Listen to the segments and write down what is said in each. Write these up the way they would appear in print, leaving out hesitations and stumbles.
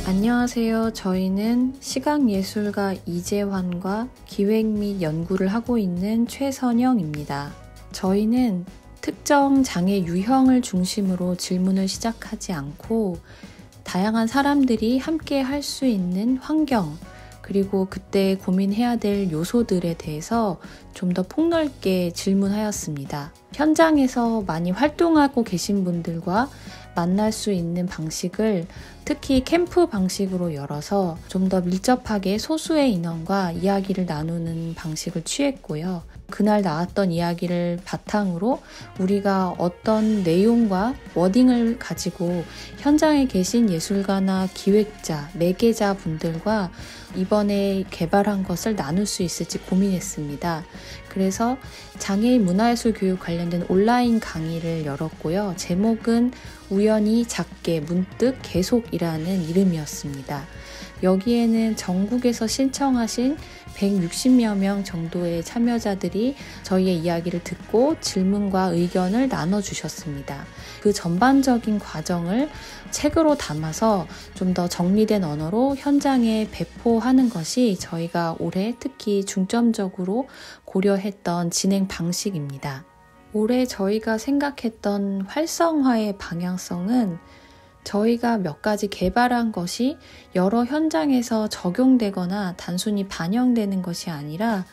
안녕하세요. 저희는 시각예술가 이재환과 기획 및 연구를 하고 있는 최선영입니다. 저희는 특정 장애 유형을 중심으로 질문을 시작하지 않고 다양한 사람들이 함께 할 수 있는 환경, 그리고 그때 고민해야 될 요소들에 대해서 좀 더 폭넓게 질문하였습니다. 현장에서 많이 활동하고 계신 분들과 만날 수 있는 방식을 특히 캠프 방식으로 열어서 좀 더 밀접하게 소수의 인원과 이야기를 나누는 방식을 취했고요. 그날 나왔던 이야기를 바탕으로 우리가 어떤 내용과 워딩을 가지고 현장에 계신 예술가나 기획자, 매개자 분들과 이번에 개발한 것을 나눌 수 있을지 고민했습니다. 그래서 장애인 문화예술 교육 관련된 온라인 강의를 열었고요. 제목은 우연히 작게 문득 계속이라는 이름이었습니다. 여기에는 전국에서 신청하신 160여 명 정도의 참여자들이 저희의 이야기를 듣고 질문과 의견을 나눠주셨습니다. 그 전반적인 과정을 책으로 담아서 좀 더 정리된 언어로 현장에 배포하는 것이 저희가 올해 특히 중점적으로 고려했던 진행 방식입니다. 올해 저희가 생각했던 활성화의 방향성은 저희가 몇 가지 개발한 것이 여러 현장에서 적용되거나 단순히 반영되는 것이 아니라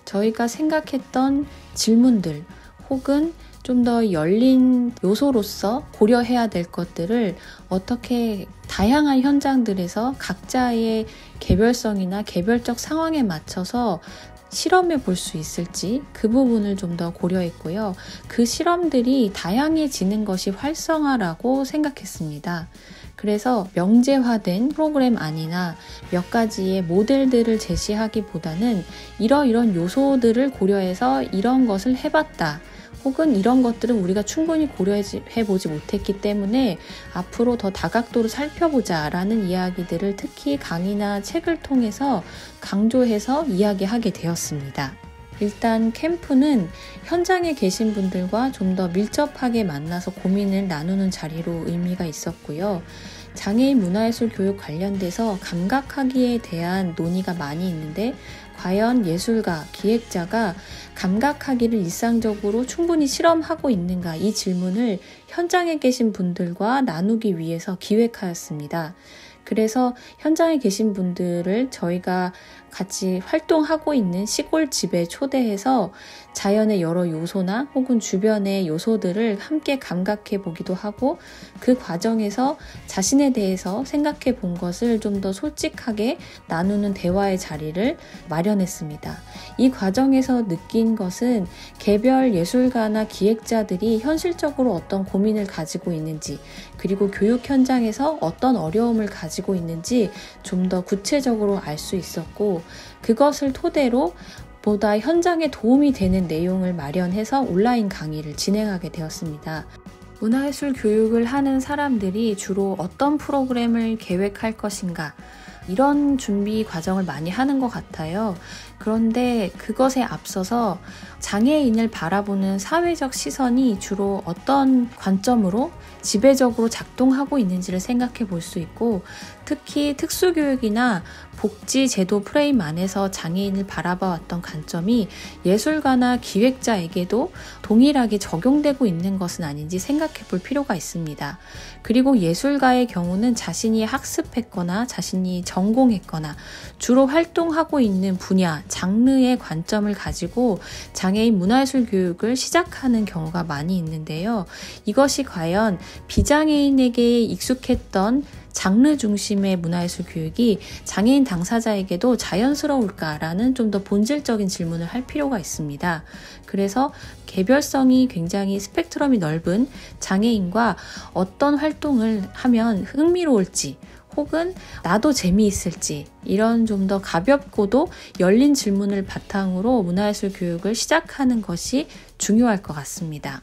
저희가 생각했던 질문들 혹은 좀 더 열린 요소로서 고려해야 될 것들을 어떻게 다양한 현장들에서 각자의 개별성이나 개별적 상황에 맞춰서 실험해 볼 수 있을지 그 부분을 좀 더 고려했고요. 그 실험들이 다양해지는 것이 활성화라고 생각했습니다. 그래서 명제화된 프로그램 안이나 몇 가지의 모델들을 제시하기보다는 이러이런 요소들을 고려해서 이런 것을 해봤다. 혹은 이런 것들은 우리가 충분히 고려해보지 못했기 때문에 앞으로 더 다각도로 살펴보자 라는 이야기들을 특히 강의나 책을 통해서 강조해서 이야기하게 되었습니다. 일단 캠프는 현장에 계신 분들과 좀 더 밀접하게 만나서 고민을 나누는 자리로 의미가 있었고요. 장애인 문화예술 교육 관련돼서 감각하기에 대한 논의가 많이 있는데 과연 예술가, 기획자가 감각하기를 일상적으로 충분히 실험하고 있는가 이 질문을 현장에 계신 분들과 나누기 위해서 기획하였습니다. 그래서 현장에 계신 분들을 저희가 같이 활동하고 있는 시골집에 초대해서 자연의 여러 요소나 혹은 주변의 요소들을 함께 감각해 보기도 하고 그 과정에서 자신에 대해서 생각해 본 것을 좀 더 솔직하게 나누는 대화의 자리를 마련했습니다. 이 과정에서 느낀 것은 개별 예술가나 기획자들이 현실적으로 어떤 고민을 가지고 있는지 그리고 교육 현장에서 어떤 어려움을 가지고 있는지 좀 더 구체적으로 알 수 있었고 그것을 토대로 보다 현장에 도움이 되는 내용을 마련해서 온라인 강의를 진행하게 되었습니다. 문화예술 교육을 하는 사람들이 주로 어떤 프로그램을 계획할 것인가 이런 준비 과정을 많이 하는 것 같아요. 그런데 그것에 앞서서 장애인을 바라보는 사회적 시선이 주로 어떤 관점으로 지배적으로 작동하고 있는지를 생각해 볼 수 있고 특히 특수교육이나 복지 제도 프레임 안에서 장애인을 바라봐 왔던 관점이 예술가나 기획자에게도 동일하게 적용되고 있는 것은 아닌지 생각해 볼 필요가 있습니다. 그리고 예술가의 경우는 자신이 학습했거나 자신이 전공했거나 주로 활동하고 있는 분야, 장르의 관점을 가지고 장애인 문화예술 교육을 시작하는 경우가 많이 있는데요. 이것이 과연 비장애인에게 익숙했던 장르 중심의 문화예술 교육이 장애인 당사자에게도 자연스러울까라는 좀 더 본질적인 질문을 할 필요가 있습니다. 그래서 개별성이 굉장히 스펙트럼이 넓은 장애인과 어떤 활동을 하면 흥미로울지 혹은 나도 재미있을지 이런 좀 더 가볍고도 열린 질문을 바탕으로 문화예술 교육을 시작하는 것이 중요할 것 같습니다.